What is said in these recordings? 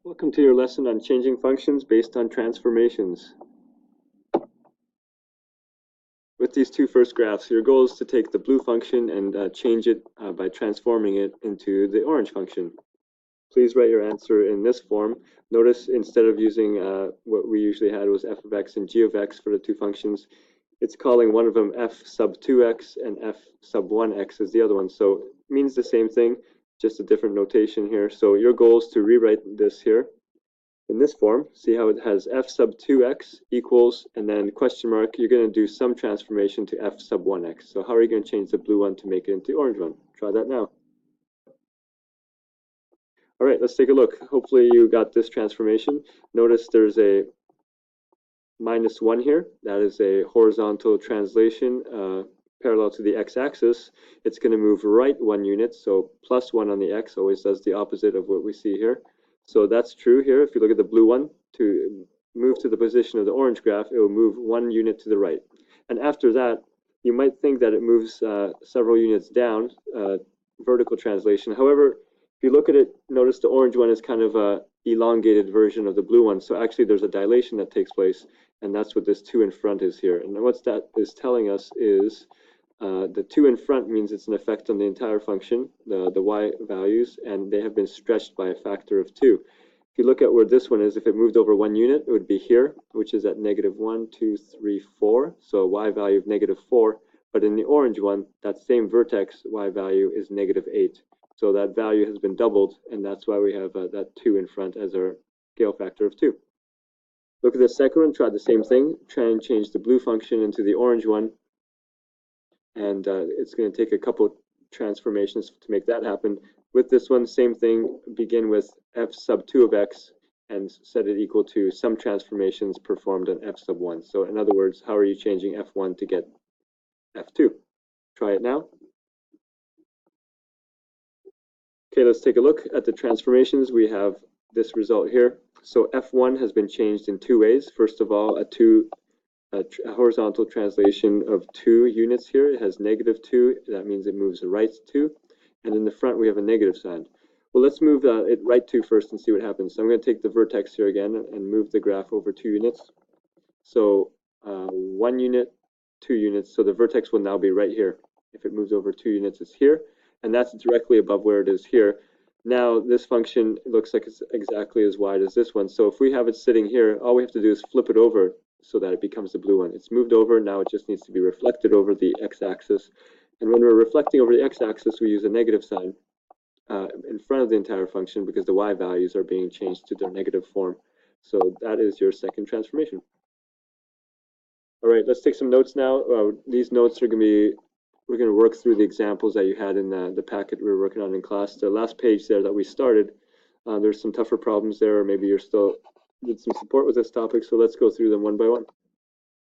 Welcome to your lesson on changing functions based on transformations. With these two first graphs, your goal is to take the blue function and change it by transforming it into the orange function. Please write your answer in this form. Notice instead of using what we usually had was f of x and g of x for the two functions, it's calling one of them f sub 2x and f sub 1x as the other one. So it means the same thing, just a different notation here. So your goal is to rewrite this here in this form. See how it has f sub 2x equals, and then question mark, you're going to do some transformation to f sub 1x. So how are you going to change the blue one to make it into the orange one? Try that now. All right, let's take a look. Hopefully you got this transformation. Notice there's a -1 here. That is a horizontal translation parallel to the x-axis. It's going to move right 1 unit, so +1 on the x always does the opposite of what we see here. So that's true here. If you look at the blue one, to move to the position of the orange graph, it will move 1 unit to the right. And after that, you might think that it moves several units down, vertical translation. However, if you look at it, notice the orange one is kind of a elongated version of the blue one. So actually there's a dilation that takes place, and that's what this 2 in front is here. And what that is telling us is the 2 in front means it's an effect on the entire function, the y values, and they have been stretched by a factor of 2. If you look at where this one is, if it moved over 1 unit, it would be here, which is at -1, 2, 3, 4. So a y value of -4. But in the orange one, that same vertex y value is -8. So that value has been doubled, and that's why we have that 2 in front as our scale factor of 2. Look at the second one, try the same thing. Try and change the blue function into the orange one. And it's going to take a couple transformations to make that happen. With this one, same thing, begin with f sub 2 of x and set it equal to some transformations performed on f sub 1. So in other words, how are you changing f1 to get f2? Try it now. Okay, let's take a look at the transformations. We have this result here. So f1 has been changed in 2 ways. First of all, a horizontal translation of 2 units here. It has -2. That means it moves right 2. And in the front, we have a negative sign. Well, let's move it right 2 first and see what happens. So I'm going to take the vertex here again and move the graph over 2 units. So 1 unit, 2 units. So the vertex will now be right here. If it moves over 2 units, it's here. And that's directly above where it is here. Now, this function looks like it's exactly as wide as this one. So if we have it sitting here, all we have to do is flip it over so that it becomes the blue one. It's moved over, now it just needs to be reflected over the x-axis. And when we're reflecting over the x-axis, we use a negative sign in front of the entire function because the y values are being changed to their negative form. So that is your second transformation. All right, let's take some notes now. These notes are going to be, we're going to work through the examples that you had in the packet we were working on in class. The last page there that we started, there's some tougher problems there, or maybe you're still need some support with this topic, so let's go through them one by one.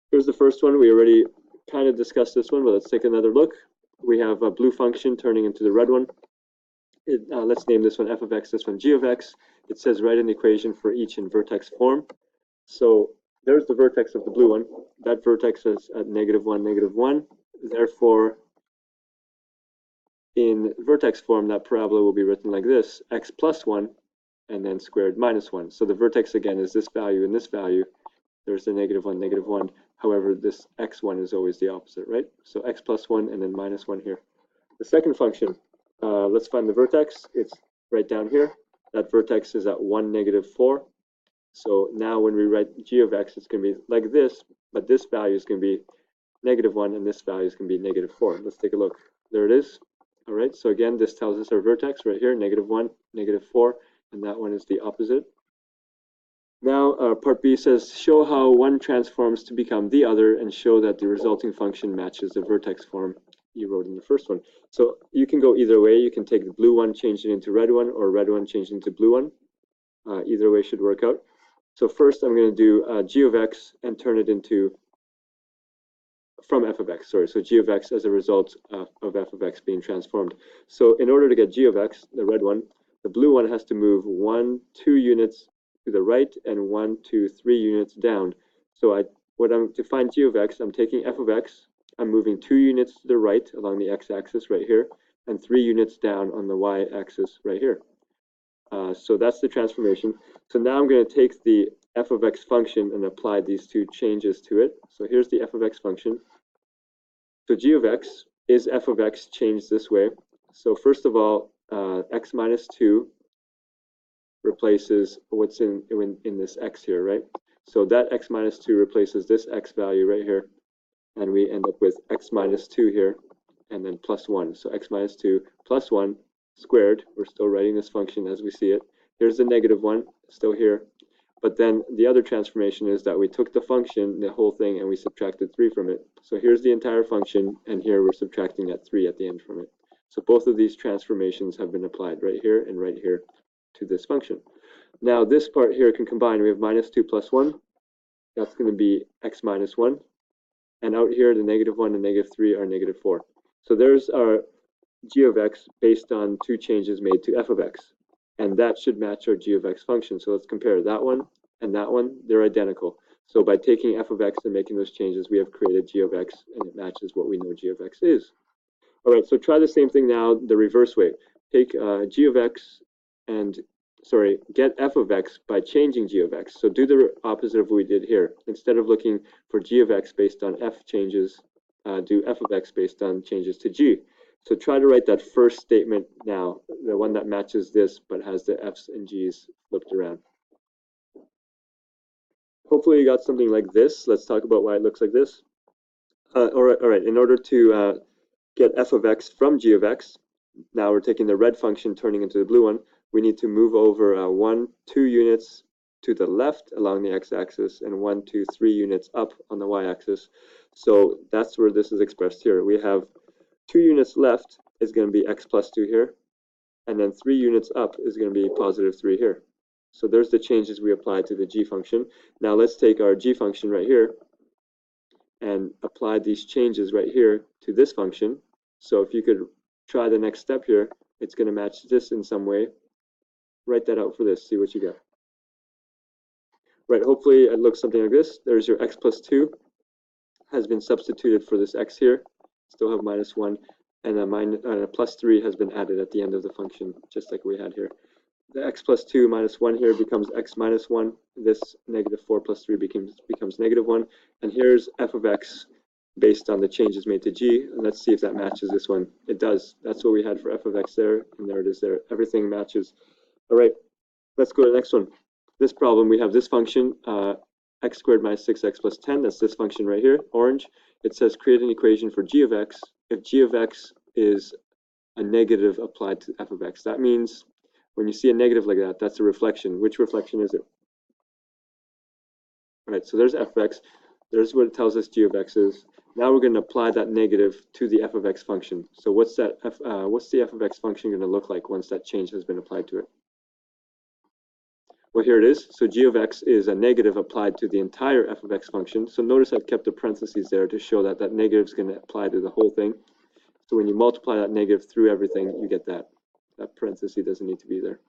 Here's the first one. We already kind of discussed this one, but let's take another look. We have a blue function turning into the red one. Let's name this one f of x, this one g of x. It says write an equation for each in vertex form. So there's the vertex of the blue one. That vertex is at -1, -1. Therefore, in vertex form, that parabola will be written like this: x plus 1 and then squared -1. So the vertex again is this value and this value. There's the -1, -1. However, this x1 is always the opposite, right? So x plus 1 and then -1 here. The second function, let's find the vertex. It's right down here. That vertex is at 1, -4. So now when we write g of x, it's going to be like this, but this value is going to be -1 and this value is going to be -4. Let's take a look. There it is. All right, so again, this tells us our vertex right here, -1, -4, and that one is the opposite. Now, part B says, show how one transforms to become the other and show that the resulting function matches the vertex form you wrote in the first one. So you can go either way. You can take the blue one, change it into red one, or red one, change it into blue one. Either way should work out. So first, I'm going to do g of x and turn it into from f of x, sorry, so g of x as a result of f of x being transformed. So in order to get g of x, the red one, the blue one has to move 1, 2 units to the right and 1, 2, 3 units down. So to find g of x, I'm taking f of x, I'm moving 2 units to the right along the x-axis right here, and 3 units down on the y-axis right here. So that's the transformation. So now I'm going to take the f of x function and apply these two changes to it. So here's the f of x function. So g of x is f of x changed this way. So first of all, x minus 2 replaces what's in this x here, right? So that x minus 2 replaces this x value right here, and we end up with x minus 2 here, and then plus 1. So x minus 2 plus 1 squared. We're still writing this function as we see it. Here's the negative 1, still here. But then the other transformation is that we took the function, the whole thing, and we subtracted 3 from it. So here's the entire function, and here we're subtracting that 3 at the end from it. So both of these transformations have been applied right here and right here to this function. Now this part here can combine. We have minus 2 plus 1. That's going to be x minus 1. And out here, the negative 1 and negative 3 are negative 4. So there's our g of x based on two changes made to f of x. And that should match our g of x function. So let's compare that one and that one. They're identical. So by taking f of x and making those changes, we have created g of x, and it matches what we know g of x is. All right, so try the same thing now the reverse way. Take g of x and, get f of x by changing g of x. So do the opposite of what we did here. Instead of looking for g of x based on f changes, do f of x based on changes to g. So try to write that first statement now, the one that matches this but has the f's and g's flipped around. Hopefully you got something like this. Let's talk about why it looks like this. All right. In order to get f of x from g of x, now we're taking the red function turning into the blue one. We need to move over 2 units to the left along the x-axis and 3 units up on the y-axis. So that's where this is expressed here. We have 2 units left is going to be x plus 2 here, and then 3 units up is going to be positive 3 here. So there's the changes we applied to the g function. Now let's take our g function right here and apply these changes right here to this function. So if you could try the next step here, it's going to match this in some way. Write that out for this, see what you get. Right, hopefully it looks something like this. There's your x plus 2 has been substituted for this x here. Still have minus 1, and a plus 3 has been added at the end of the function, just like we had here. The x plus 2 minus 1 here becomes x minus 1. This negative 4 plus 3 becomes negative 1. And here's f of x based on the changes made to g. And let's see if that matches this one. It does. That's what we had for f of x there, and there it is there. Everything matches. All right, let's go to the next one. This problem, we have this function, x squared minus 6x plus 10. That's this function right here, orange. It says create an equation for g of x if g of x is a negative applied to f of x. That means when you see a negative like that, that's a reflection. Which reflection is it? All right, so there's f of x. There's what it tells us g of x is. Now we're going to apply that negative to the f of x function. So what's the f of x function going to look like once that change has been applied to it? Well, here it is. So g of x is a negative applied to the entire f of x function. So notice I've kept the parentheses there to show that that negative is going to apply to the whole thing. So when you multiply that negative through everything, you get that. That parenthesis doesn't need to be there.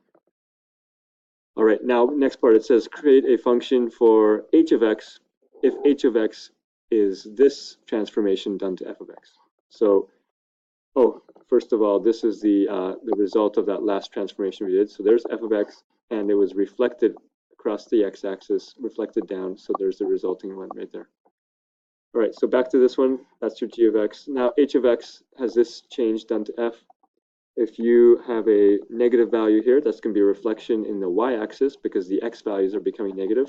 All right, now next part, it says create a function for h of x if h of x is this transformation done to f of x. So, first of all, this is the result of that last transformation we did. So there's f of x, and it was reflected across the x-axis, reflected down. So there's the resulting one right there. All right, so back to this one. That's your g of x. Now h of x has this change done to f. If you have a negative value here, that's going to be a reflection in the y-axis because the x values are becoming negative.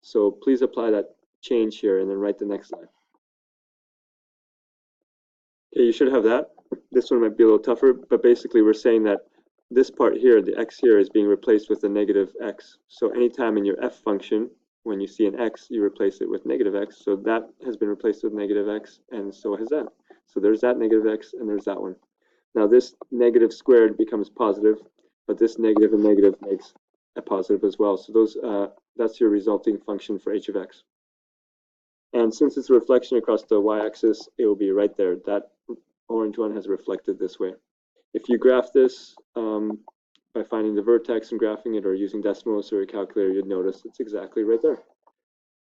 So please apply that change here and then write the next line. Okay, you should have that. This one might be a little tougher, but basically we're saying that this part here, the x here, is being replaced with a negative x. So anytime in your f function, when you see an x, you replace it with negative x. So that has been replaced with negative x, and so has that. So there's that negative x, and there's that one. Now this negative squared becomes positive, but this negative and negative makes a positive as well. So those that's your resulting function for h of x. And since it's a reflection across the y-axis, it will be right there. That orange one has reflected this way. If you graph this by finding the vertex and graphing it or using Desmos or a calculator, you'd notice it's exactly right there.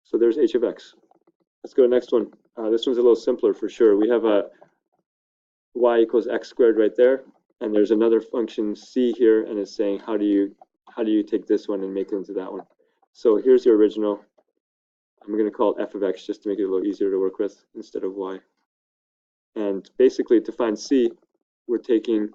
So there's h of x. Let's go to the next one. This one's a little simpler for sure. We have a y equals x squared right there. And there's another function c here, and it's saying how do you take this one and make it into that one. So here's your original. I'm going to call it f of x just to make it a little easier to work with instead of y. And basically to find c, we're taking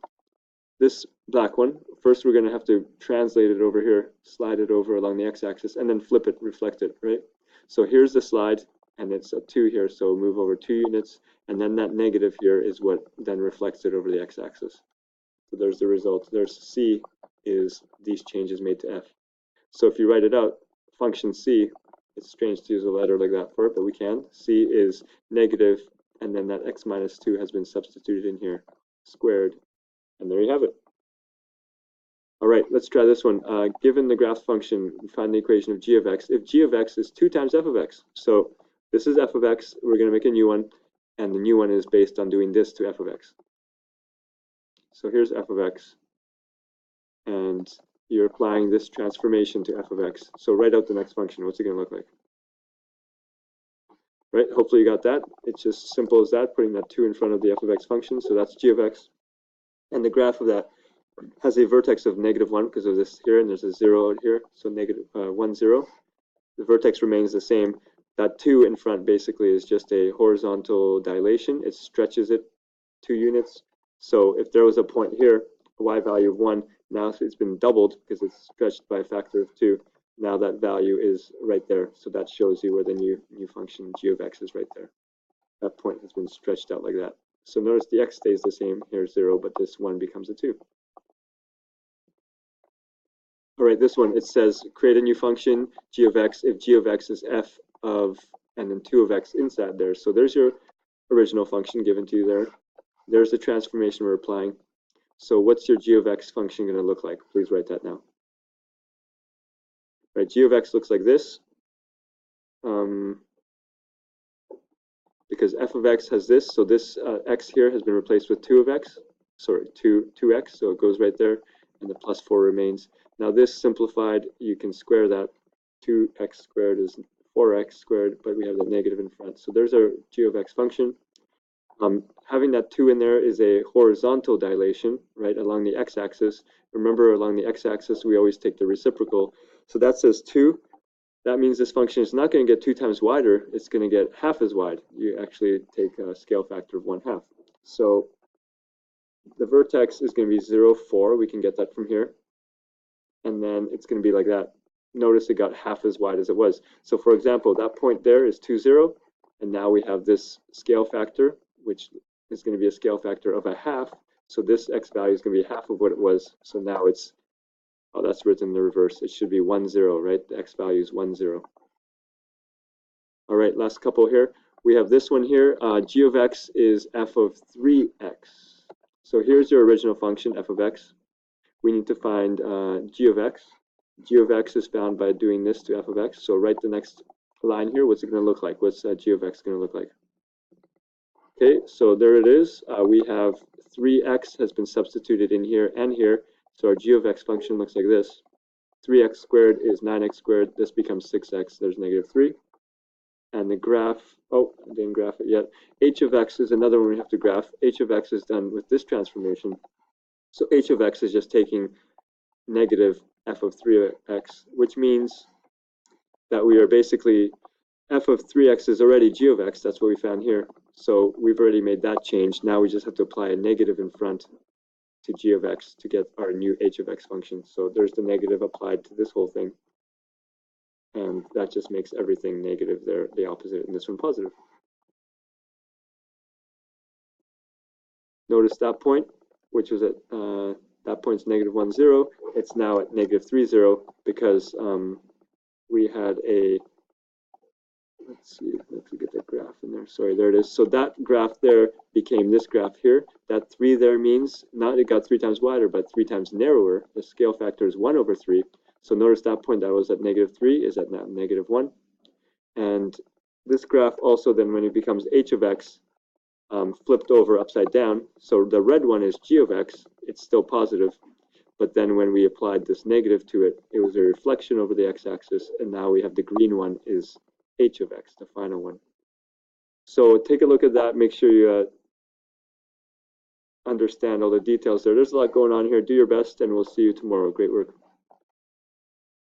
this black one. First we're going to have to translate it over here, slide it over along the x-axis, and then flip it, reflect it, right? So here's the slide, and it's a 2 here, so move over 2 units, and then that negative here is what then reflects it over the x-axis. So there's the result. There's c is these changes made to f. So if you write it out, function c, it's strange to use a letter like that for it, but we can. C is negative, and then that x minus 2 has been substituted in here, squared, and there you have it. All right, let's try this one. Given the graph function, find the equation of g of x. If g of x is 2 times f of x, so this is f of x, we're going to make a new one, and the new one is based on doing this to f of x. So here's f of x, and you're applying this transformation to f of x. So write out the next function. What's it going to look like? Right, hopefully you got that. It's just simple as that, putting that 2 in front of the f of x function. So that's g of x. And the graph of that has a vertex of -1 because of this here, and there's a 0 out here, so negative 1, 0. The vertex remains the same. That 2 in front basically is just a horizontal dilation. It stretches it 2 units. So if there was a point here, a y value of 1, now it's been doubled because it's stretched by a factor of 2. Now that value is right there. So that shows you where the new function g of x is right there. That point has been stretched out like that. So notice the x stays the same. Here's 0, but this 1 becomes a 2. All right, this one, it says create a new function, g of x, if g of x is f of, and then 2 of x inside there. So there's your original function given to you there. There's the transformation we're applying. So what's your g of x function going to look like? Please write that now. Right, g of x looks like this. Because f of x has this, so this x here has been replaced with 2 of x. Sorry, 2x, so it goes right there, and the plus 4 remains. Now this simplified, you can square that. 2x squared is 4x squared, but we have the negative in front. So there's our g of x function. Having that 2 in there is a horizontal dilation, right, along the x-axis. Remember, along the x-axis, we always take the reciprocal. So that says 2. That means this function is not going to get 2 times wider. It's going to get half as wide. You actually take a scale factor of 1/2. So the vertex is going to be 0, 4. We can get that from here. And then it's going to be like that. Notice it got half as wide as it was. So for example, that point there is 2, 0. And now we have this scale factor, which is going to be a scale factor of 1/2. So this x value is going to be half of what it was. So now it's, oh, that's written in the reverse. It should be 1, 0, right? The x value is 1, 0. All right, last couple here. We have this one here. G of x is f of 3x. So here's your original function, f of x. We need to find g of x. G of x is found by doing this to f of x. So write the next line here. What's it going to look like? What's g of x going to look like? Okay, so there it is. We have 3x has been substituted in here and here. So our g of x function looks like this. 3x squared is 9x squared. This becomes 6x. There's -3. And the graph, oh, I didn't graph it yet. H of x is another one we have to graph. H of x is done with this transformation. So h of x is just taking negative f of 3x, which means that we are basically, f of 3x is already g of x. That's what we found here. So we've already made that change. Now we just have to apply a negative in front to g of x to get our new h of x function. So there's the negative applied to this whole thing. And that just makes everything negative there, the opposite, and this one positive. Notice that point, which was at, that point's -1, 0. It's now at -3, 0 because we had a, let's see, let's get that graph in there. Sorry, there it is. So that graph there became this graph here. That 3 there means not it got 3 times wider, but 3 times narrower. The scale factor is 1/3. So notice that point that was at -3 is at now -1. And this graph also then, when it becomes h of x, flipped over upside down. So the red one is g of x. It's still positive. But then when we applied this negative to it, it was a reflection over the x-axis. And now we have the green one is h of x, the final one. So take a look at that. Make sure you understand all the details there. There's a lot going on here. Do your best, and we'll see you tomorrow. Great work.